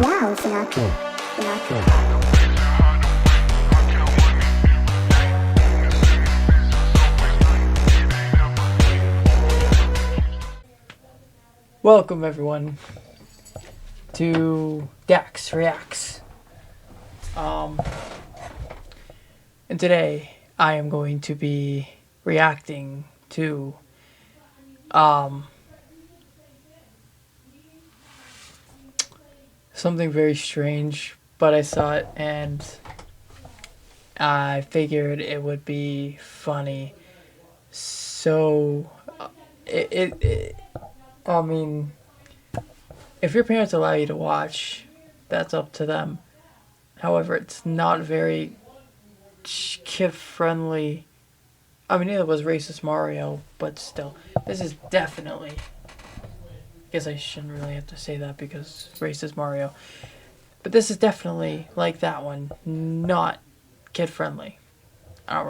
now, Sinatra. Welcome everyone to Dax Reacts. And today I am going to be reacting to something very strange, but I saw it and I figured it would be funny. So I mean, if your parents allow you to watch, that's up to them. However, it's not very kid-friendly. I mean, it was Racist Mario, but still. This is definitely... I guess I shouldn't really have to say that because Racist Mario. But this is definitely, like that one, not kid-friendly. I don't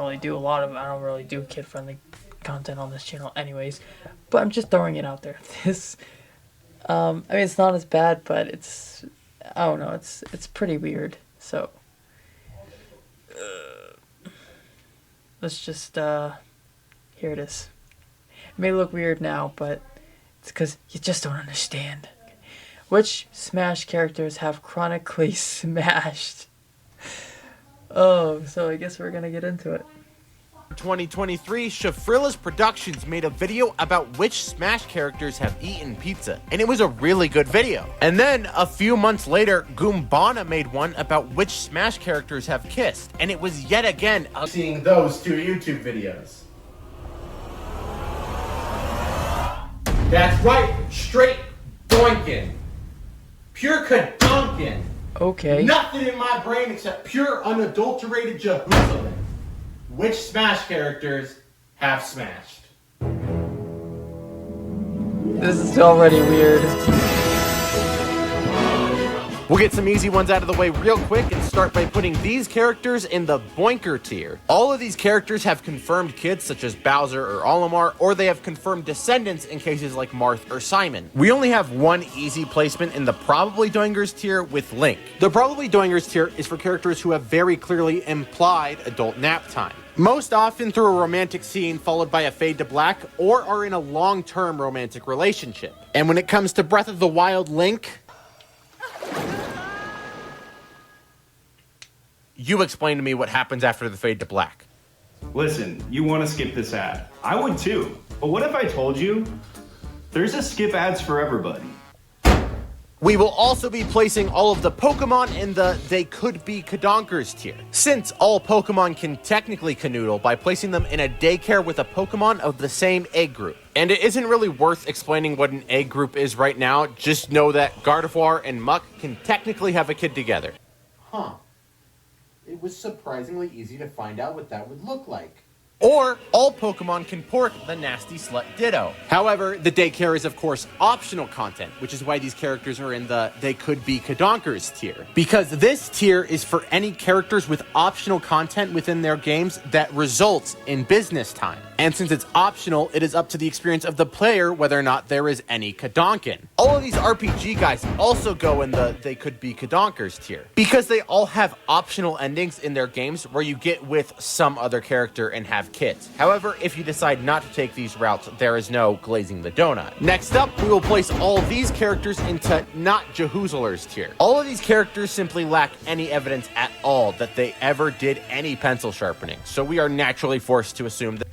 really do kid-friendly content on this channel anyways. But I'm just throwing it out there. I mean, it's not as bad, but it's... I don't know, it's pretty weird. So... let's just, here it is. It may look weird now, but it's because you just don't understand. Which Smash characters have chronically smashed? Oh, so I guess we're gonna get into it. 2023, Shafrilla's Productions made a video about which Smash characters have eaten pizza, and it was a really good video. And then, a few months later, Goombana made one about which Smash characters have kissed, and it was yet again seeing those two YouTube videos. That's right, straight doinkin'. Pure kadunkin'. Okay. Nothing in my brain except pure unadulterated Jerusalem. Which Smash characters have smashed? This is already weird. We'll get some easy ones out of the way real quick and start by putting these characters in the Boinker tier. All of these characters have confirmed kids such as Bowser or Olimar, or they have confirmed descendants in cases like Marth or Simon. We only have one easy placement in the Probably Doingers tier with Link. The Probably Doingers tier is for characters who have very clearly implied adult nap time. Most often through a romantic scene followed by a fade to black, or are in a long-term romantic relationship. And when it comes to Breath of the Wild Link, you explain to me what happens after the fade to black. Listen, you want to skip this ad. I would too. But what if I told you there's a skip ads for everybody? We will also be placing all of the Pokemon in the They Could Be Kadonkers tier, since all Pokemon can technically canoodle by placing them in a daycare with a Pokemon of the same egg group. And it isn't really worth explaining what an egg group is right now, just know that Gardevoir and Muck can technically have a kid together. Huh. It was surprisingly easy to find out what that would look like. Or, all Pokemon can port the Nasty Slut Ditto. However, the daycare is of course optional content, which is why these characters are in the They Could Be Kadonkers tier. Because this tier is for any characters with optional content within their games that results in business time. And since it's optional, it is up to the experience of the player whether or not there is any Kadonkin. All of these RPG guys also go in the They Could Be Kadonkers tier, because they all have optional endings in their games where you get with some other character and have kids. However, if you decide not to take these routes, there is no glazing the donut. Next up, we will place all of these characters into Not Jehoozlers tier. All of these characters simply lack any evidence at all that they ever did any pencil sharpening, so we are naturally forced to assume that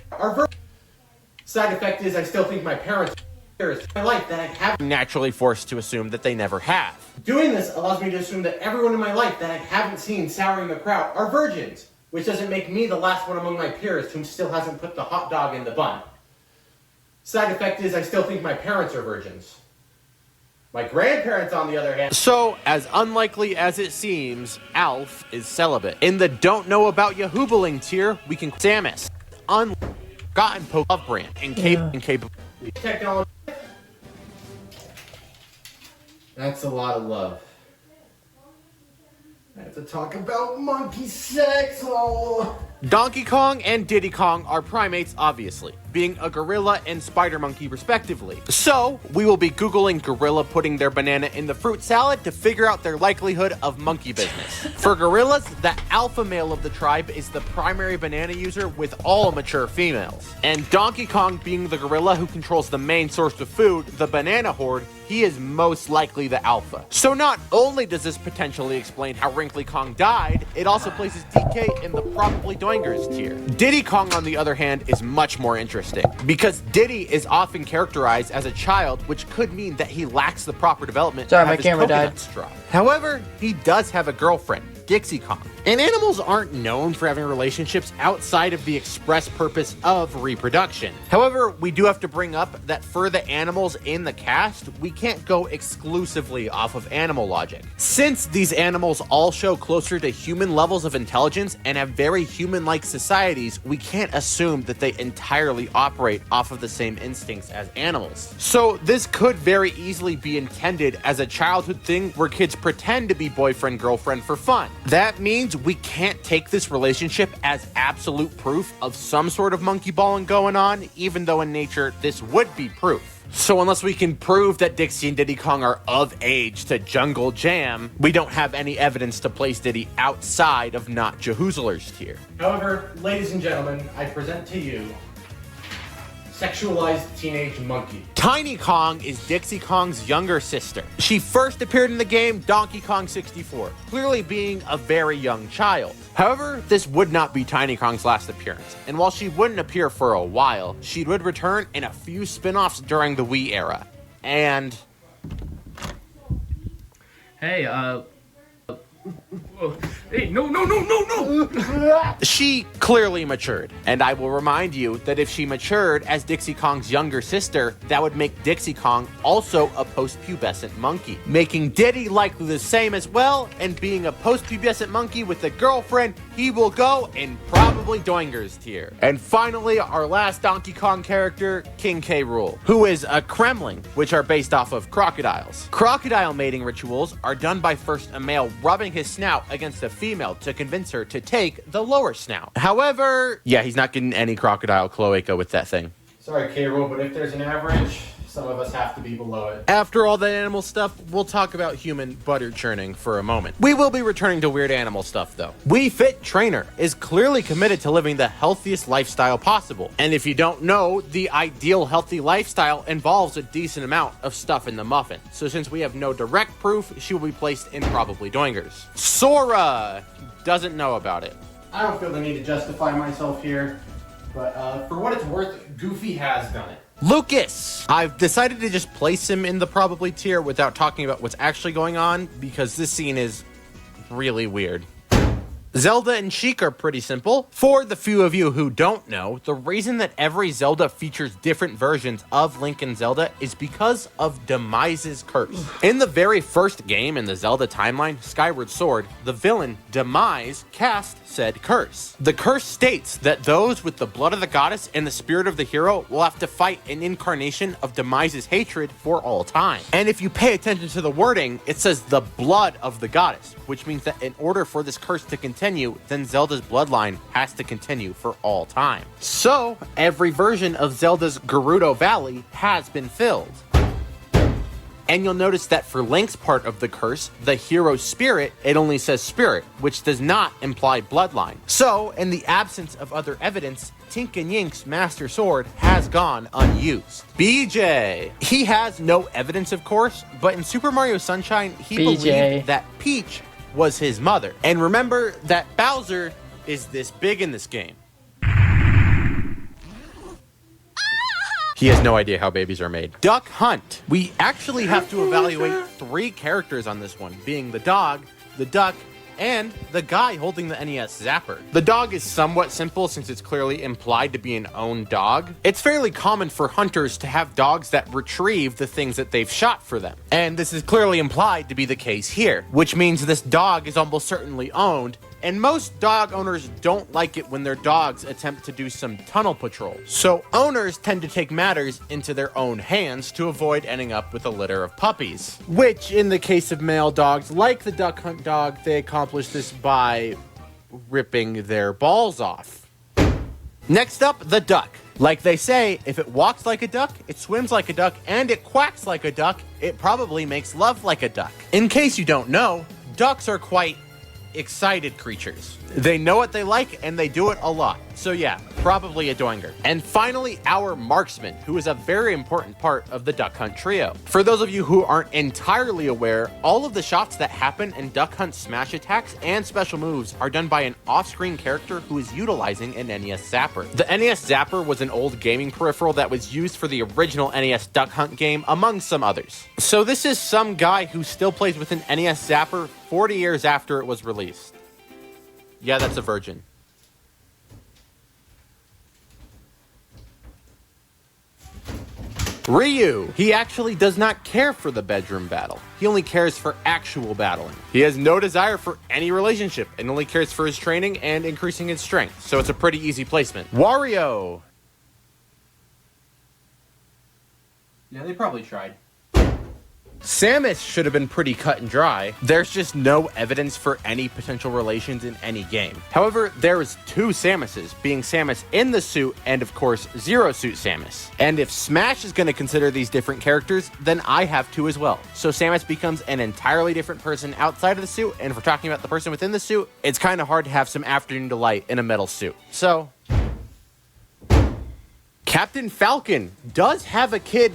Side effect is I still think my parents in my life that I have. Naturally forced to assume that they never have. Doing this allows me to assume that everyone in my life that I haven't seen souring the crowd are virgins, which doesn't make me the last one among my peers who still hasn't put the hot dog in the bun. Side effect is I still think my parents are virgins. My grandparents, on the other hand... So, as unlikely as it seems, Alf is celibate. In the Don't Know About Yahoobaling tier, we can Samus, Ungotten Pokemon brand, incapable... Technology. That's a lot of love. I have to talk about monkey sex. Oh. Donkey Kong and Diddy Kong are primates, obviously, being a gorilla and spider monkey respectively. So, we will be Googling gorilla putting their banana in the fruit salad to figure out their likelihood of monkey business. For gorillas, the alpha male of the tribe is the primary banana user with all mature females. And Donkey Kong being the gorilla who controls the main source of food, the banana horde, he is most likely the alpha. So not only does this potentially explain how Wrinkly Kong died, it also places DK in the probably doingers tier. Diddy Kong, on the other hand, is much more interesting, because Diddy is often characterized as a child, which could mean that he lacks the proper development Sorry, to have my his camera died. coconuts drop. However, he does have a girlfriend, Dixie Kong. And animals aren't known for having relationships outside of the express purpose of reproduction. However, we do have to bring up that for the animals in the cast, we can't go exclusively off of animal logic. Since these animals all show closer to human levels of intelligence and have very human-like societies, we can't assume that they entirely operate off of the same instincts as animals. So this could very easily be intended as a childhood thing where kids pretend to be boyfriend-girlfriend for fun. That means we can't take this relationship as absolute proof of some sort of monkey balling going on, even though in nature this would be proof. So unless we can prove that Dixie and Diddy Kong are of age to jungle jam, we don't have any evidence to place Diddy outside of not Jehoozler's tier. However, ladies and gentlemen, I present to you Sexualized Teenage Monkey. Tiny Kong is Dixie Kong's younger sister. She first appeared in the game Donkey Kong 64, clearly being a very young child. However, this would not be Tiny Kong's last appearance, and while she wouldn't appear for a while, she would return in a few spin-offs during the Wii era. And... Hey, hey, no! she clearly matured, and I will remind you that if she matured as Dixie Kong's younger sister, that would make Dixie Kong also a post-pubescent monkey, making Diddy likely the same as well, and being a post-pubescent monkey with a girlfriend, he will go in probably Doingers tier. And finally, our last Donkey Kong character, King K. Rool, who is a Kremling, which are based off of crocodiles. Crocodile mating rituals are done by first a male rubbing his snout against a female to convince her to take the lower snout. However, yeah, he's not getting any crocodile cloaca with that thing. Sorry, K-Rool, but if there's an average, some of us have to be below it. After all that animal stuff, we'll talk about human butter churning for a moment. We will be returning to weird animal stuff, though. We Fit Trainer is clearly committed to living the healthiest lifestyle possible. And if you don't know, the ideal healthy lifestyle involves a decent amount of stuff in the muffin. So since we have no direct proof, she will be placed in probably Doingers. Sora doesn't know about it. I don't feel the need to justify myself here, but for what it's worth, Goofy has done it. Lucas! I've decided to just place him in the probably tier without talking about what's actually going on, because this scene is really weird. Zelda and Sheik are pretty simple. For the few of you who don't know, the reason that every Zelda features different versions of Link and Zelda is because of Demise's curse. In the very first game in the Zelda timeline, Skyward Sword, the villain, Demise, cast said curse. The curse states that those with the blood of the goddess and the spirit of the hero will have to fight an incarnation of Demise's hatred for all time. And if you pay attention to the wording, it says the blood of the goddess, which means that in order for this curse to continue, then Zelda's bloodline has to continue for all time. So, every version of Zelda's Gerudo Valley has been filled. And you'll notice that for Link's part of the curse, the hero's spirit, it only says spirit, which does not imply bloodline. So, in the absence of other evidence, Tink and Yink's Master Sword has gone unused. BJ. He has no evidence, of course, but in Super Mario Sunshine, he believed that Peach was his mother. And remember that Bowser is this big in this game. He has no idea how babies are made. Duck Hunt. We actually have to evaluate 3 characters on this one, being the dog, the duck, and the guy holding the NES Zapper. The dog is somewhat simple since it's clearly implied to be an owned dog. It's fairly common for hunters to have dogs that retrieve the things that they've shot for them. And this is clearly implied to be the case here, which means this dog is almost certainly owned, and most dog owners don't like it when their dogs attempt to do some tunnel patrol. So owners tend to take matters into their own hands to avoid ending up with a litter of puppies. Which, in the case of male dogs like the Duck Hunt dog, they accomplish this by ripping their balls off. Next up, the duck. Like they say, if it walks like a duck, it swims like a duck, and it quacks like a duck, it probably makes love like a duck. In case you don't know, ducks are quite excited creatures. They know what they like and they do it a lot. So yeah, probably a doinger. And finally, our marksman, who is a very important part of the Duck Hunt trio. For those of you who aren't entirely aware, all of the shots that happen in Duck Hunt smash attacks and special moves are done by an off-screen character who is utilizing an NES Zapper. The NES Zapper was an old gaming peripheral that was used for the original NES Duck Hunt game, among some others. So this is some guy who still plays with an NES Zapper 40 years after it was released. Yeah, that's a virgin. Ryu. He actually does not care for the bedroom battle. He only cares for actual battling. He has no desire for any relationship and only cares for his training and increasing his strength. So it's a pretty easy placement. Wario. Yeah, they probably tried. Samus should have been pretty cut and dry. There's just no evidence for any potential relations in any game. However, there is two Samuses, being Samus in the suit and of course Zero Suit Samus. And if Smash is going to consider these different characters, then I have to as well. So Samus becomes an entirely different person outside of the suit, and if we're talking about the person within the suit, it's kind of hard to have some afternoon delight in a metal suit. So, Captain Falcon does have a kid.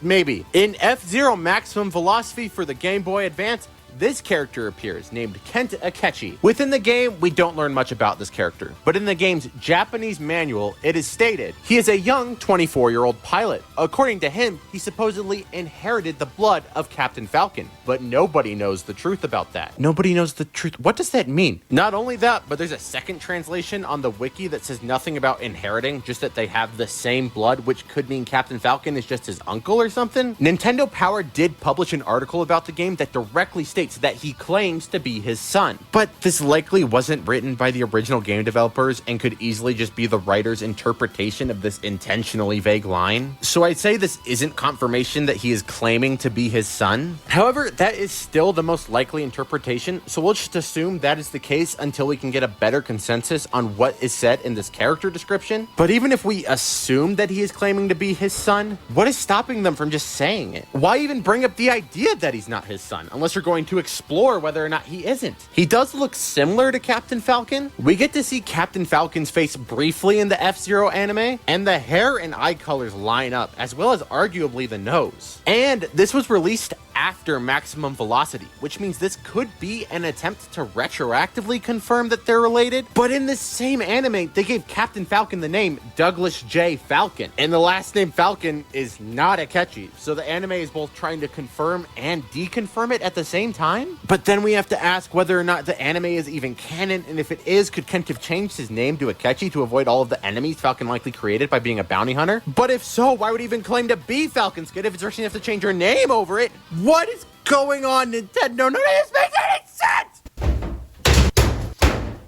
Maybe. In F-Zero Maximum Velocity for the Game Boy Advance, this character appears, named Kenta Akechi. Within the game, we don't learn much about this character, but in the game's Japanese manual, it is stated he is a young 24-year-old pilot. According to him, he supposedly inherited the blood of Captain Falcon, but nobody knows the truth about that. Nobody knows the truth. What does that mean? Not only that, but there's a second translation on the wiki that says nothing about inheriting, just that they have the same blood, which could mean Captain Falcon is just his uncle or something. Nintendo Power did publish an article about the game that directly states that he claims to be his son. But this likely wasn't written by the original game developers and could easily just be the writer's interpretation of this intentionally vague line. So I'd say this isn't confirmation that he is claiming to be his son. However, that is still the most likely interpretation, so we'll just assume that is the case until we can get a better consensus on what is said in this character description. But even if we assume that he is claiming to be his son, what is stopping them from just saying it? Why even bring up the idea that he's not his son, unless you're going to explore whether or not he isn't? He does look similar to Captain Falcon. We get to see Captain Falcon's face briefly in the F-Zero anime, and the hair and eye colors line up, as well as arguably the nose. And this was released after Maximum Velocity, which means this could be an attempt to retroactively confirm that they're related. But in this same anime, they gave Captain Falcon the name Douglas J. Falcon, and the last name Falcon is not Akechi, so the anime is both trying to confirm and deconfirm it at the same time. But then we have to ask whether or not the anime is even canon, and if it is, could Kent have changed his name to Akechi to avoid all of the enemies Falcon likely created by being a bounty hunter? But if so, why would he even claim to be Falcon's kid if it's actually have to change her name over it? What is going on, Nintendo? None of this makes any sense!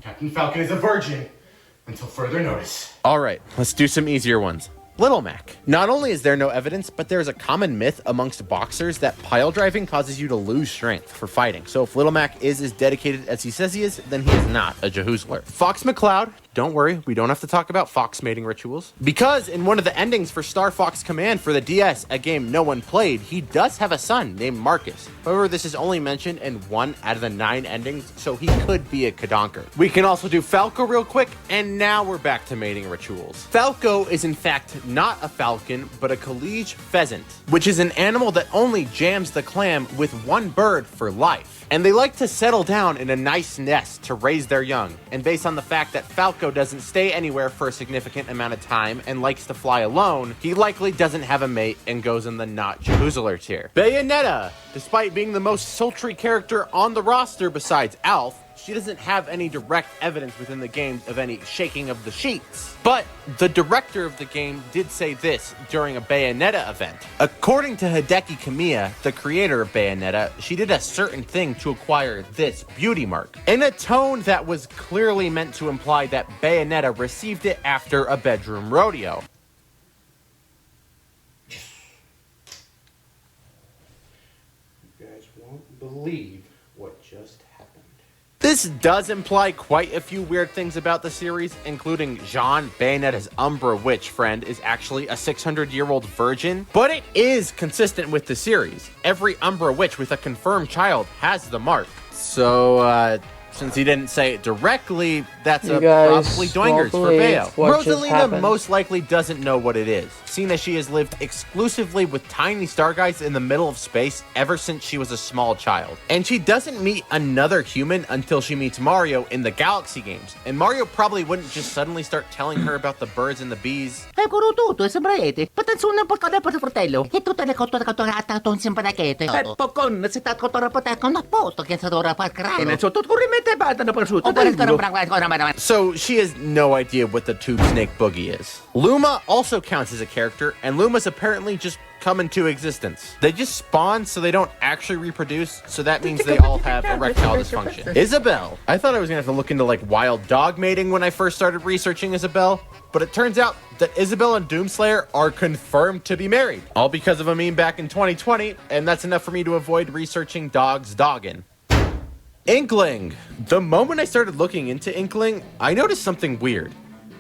Captain Falcon is a virgin until further notice. Alright, let's do some easier ones. Little Mac. Not only is there no evidence, but there's a common myth amongst boxers that pile driving causes you to lose strength for fighting. So if Little Mac is as dedicated as he says he is, then he is not a Jahoozler. Fox McCloud. Don't worry, we don't have to talk about fox mating rituals. Because in one of the endings for Star Fox Command for the DS, a game no one played, he does have a son named Marcus. However, this is only mentioned in 1 out of the 9 endings, so he could be a Kadonker. We can also do Falco real quick, and now we're back to mating rituals. Falco is in fact not a falcon, but a Kalige pheasant, which is an animal that only jams the clam with one bird for life. And they like to settle down in a nice nest to raise their young. And based on the fact that Falco doesn't stay anywhere for a significant amount of time and likes to fly alone, he likely doesn't have a mate and goes in the not Jahoozler tier. Bayonetta. Despite being the most sultry character on the roster besides Alf, she doesn't have any direct evidence within the game of any shaking of the sheets. But the director of the game did say this during a Bayonetta event. According to Hideki Kamiya, the creator of Bayonetta, she did a certain thing to acquire this beauty mark, in a tone that was clearly meant to imply that Bayonetta received it after a bedroom rodeo. You guys won't believe what just happened. This does imply quite a few weird things about the series, including Jean, Bayonetta's Umbra Witch friend, is actually a 600-year-old virgin, but it is consistent with the series. Every Umbra Witch with a confirmed child has the mark. So, since he didn't say it directly, that's You a guys probably doingers for won't Bayo. believe what just Rosalina happened. most likely doesn't know what it is, seeing as she has lived exclusively with tiny star guys in the middle of space ever since she was a small child. And she doesn't meet another human until she meets Mario in the Galaxy games, and Mario probably wouldn't just suddenly start telling her about the birds and the bees. Tutto è sembrate. Patanzuna un po' per fratello. E tutte le cotto ton simpatichete. Popcorn, se sta cotto con a posto che sa ora far crano. E ne sotto corrimete bada na prosciutto. So she has no idea what the Tube Snake Boogie is. Luma also counts as a character, and Lumas apparently just come into existence. They just spawn so they don't actually reproduce, so that means they all have erectile dysfunction. Isabelle. I thought I was gonna have to look into like wild dog mating when I first started researching Isabelle, but it turns out that Isabelle and Doomslayer are confirmed to be married, all because of a meme back in 2020, and that's enough for me to avoid researching dogs doggin'. Inkling. The moment I started looking into Inkling, I noticed something weird.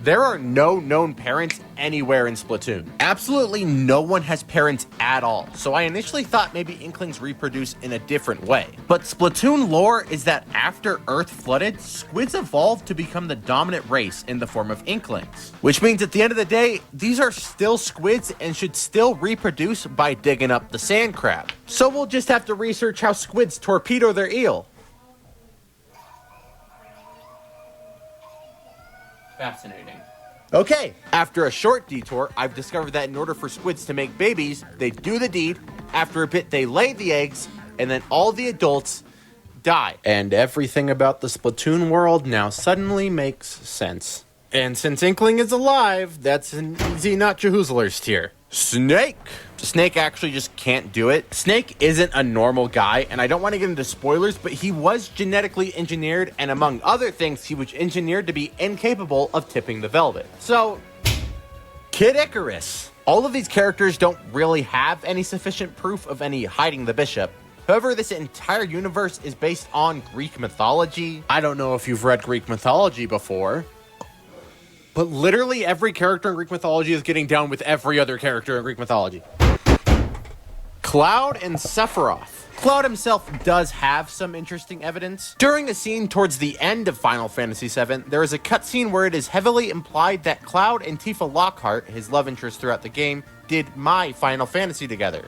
There are no known parents anywhere in Splatoon. Absolutely no one has parents at all, so I initially thought maybe Inklings reproduce in a different way. But Splatoon lore is that after Earth flooded, squids evolved to become the dominant race in the form of Inklings. Which means at the end of the day, these are still squids and should still reproduce by digging up the sand crab. So we'll just have to research how squids torpedo their eel. Fascinating. Okay, after a short detour, I've discovered that in order for squids to make babies, they do the deed, after a bit they lay the eggs, and then all the adults die. And everything about the Splatoon world now suddenly makes sense. And since Inkling is alive, that's an easy not Jehoozlers tier. Snake! Snake actually just can't do it. Snake isn't a normal guy, and I don't want to get into spoilers, but he was genetically engineered, and among other things, he was engineered to be incapable of tipping the velvet. So, Kid Icarus. All of these characters don't really have any sufficient proof of any hiding the bishop. However, this entire universe is based on Greek mythology. I don't know if you've read Greek mythology before, but literally every character in Greek mythology is getting down with every other character in Greek mythology. Cloud and Sephiroth. Cloud himself does have some interesting evidence. During a scene towards the end of Final Fantasy VII, there is a cutscene where it is heavily implied that Cloud and Tifa Lockhart, his love interest throughout the game, did my Final Fantasy together.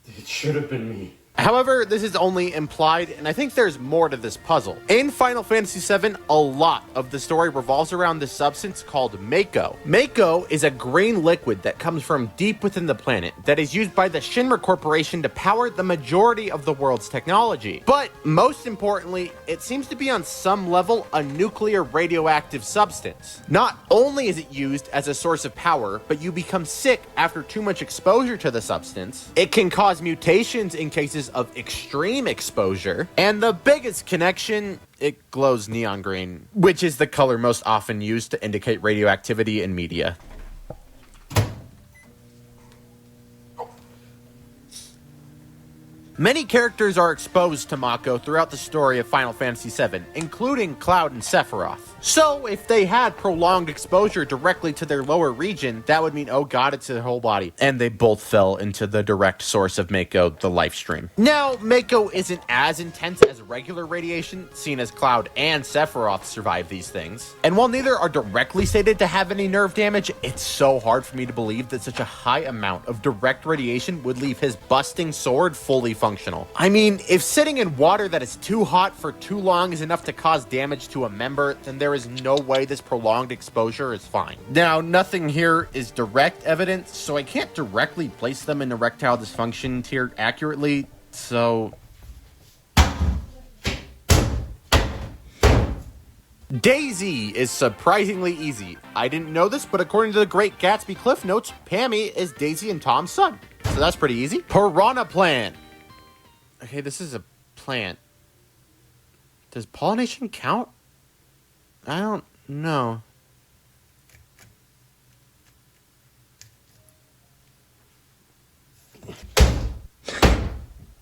It should have been me. However, this is only implied, and I think there's more to this puzzle. In Final Fantasy VII, a lot of the story revolves around this substance called Mako. Mako is a green liquid that comes from deep within the planet that is used by the Shinra Corporation to power the majority of the world's technology. But most importantly, it seems to be on some level a nuclear radioactive substance. Not only is it used as a source of power, but you become sick after too much exposure to the substance. It can cause mutations in cases of extreme exposure, and the biggest connection, it glows neon green, which is the color most often used to indicate radioactivity in media. Many characters are exposed to Mako throughout the story of Final Fantasy VII, including Cloud and Sephiroth. So, if they had prolonged exposure directly to their lower region, that would mean, oh god, it's their whole body. And they both fell into the direct source of Mako, the life stream. Now, Mako isn't as intense as regular radiation, seen as Cloud and Sephiroth survive these things. And while neither are directly stated to have any nerve damage, it's so hard for me to believe that such a high amount of direct radiation would leave his busting sword fully functional. I mean, if sitting in water that is too hot for too long is enough to cause damage to a member, then there is no way this prolonged exposure is fine. Now, nothing here is direct evidence, so I can't directly place them in erectile dysfunction tier accurately, so... Daisy is surprisingly easy. I didn't know this, but according to the Great Gatsby Cliff Notes, Pammy is Daisy and Tom's son. So that's pretty easy. Piranha plant. Okay, this is a plant. Does pollination count? I don't know.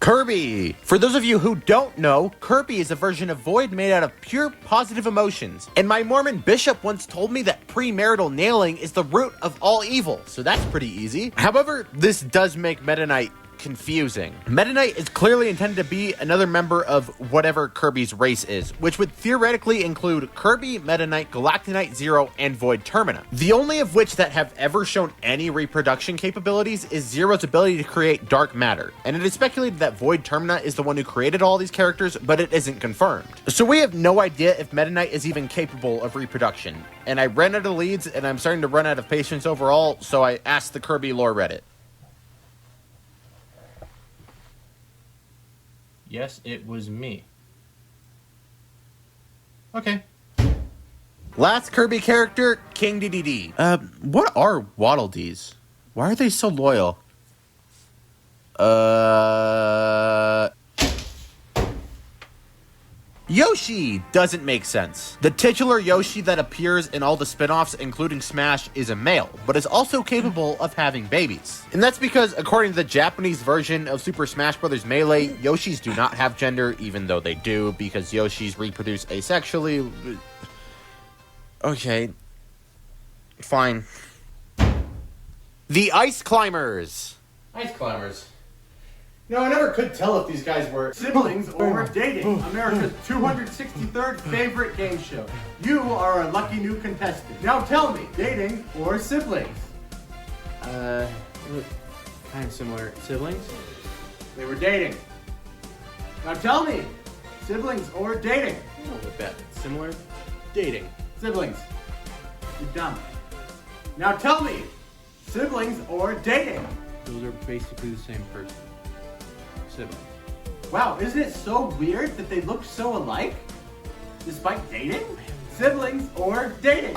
Kirby! For those of you who don't know, Kirby is a version of Void made out of pure positive emotions. And my Mormon bishop once told me that premarital nailing is the root of all evil, so that's pretty easy. However, this does make Meta Knight confusing. Meta Knight is clearly intended to be another member of whatever Kirby's race is, which would theoretically include Kirby, Meta Knight, Galactic Knight Zero, and Void Termina. The only of which that have ever shown any reproduction capabilities is Zero's ability to create dark matter, and it is speculated that Void Termina is the one who created all these characters, but it isn't confirmed. So we have no idea if Meta Knight is even capable of reproduction, and I ran out of leads, and I'm starting to run out of patience overall, so I asked the Kirby lore Reddit. Yes, it was me. Okay. Last Kirby character, King DDD. What are Waddle Dees? Why are they so loyal? Yoshi doesn't make sense. The titular Yoshi that appears in all the spin-offs, including Smash, is a male, but is also capable of having babies. And that's because, according to the Japanese version of Super Smash Bros. Melee, Yoshis do not have gender, even though they do, because Yoshis reproduce asexually. Okay. Fine. The Ice Climbers. Ice climbers. You know, I never could tell if these guys were siblings or dating. America's 263rd favorite game show. You are a lucky new contestant. Now tell me, dating or siblings? Kind of similar. Siblings? They were dating. Now tell me, siblings or dating? A little bit better. Similar. Dating. Siblings. You're dumb. Now tell me, siblings or dating? Those are basically the same person. Siblings. Wow, isn't it so weird that they look so alike? Despite dating? Siblings or dating?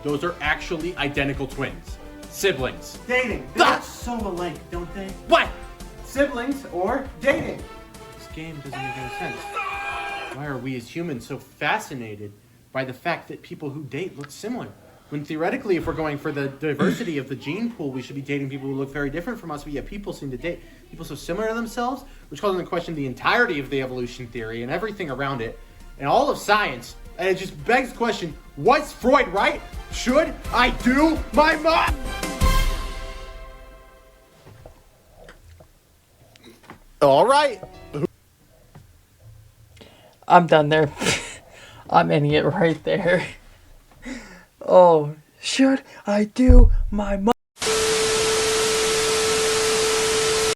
Those are actually identical twins. Siblings. Dating. They look so alike, don't they? What? Siblings or dating? This game doesn't make any sense. Why are we as humans so fascinated by the fact that people who date look similar? When theoretically, if we're going for the diversity of the gene pool, we should be dating people who look very different from us, but yet people seem to date people so similar to themselves, which calls into question the entirety of the evolution theory and everything around it, and all of science. And it just begs the question, was Freud right? Should I do my mom? All right. I'm done there. I'm ending it right there. Oh, should I do my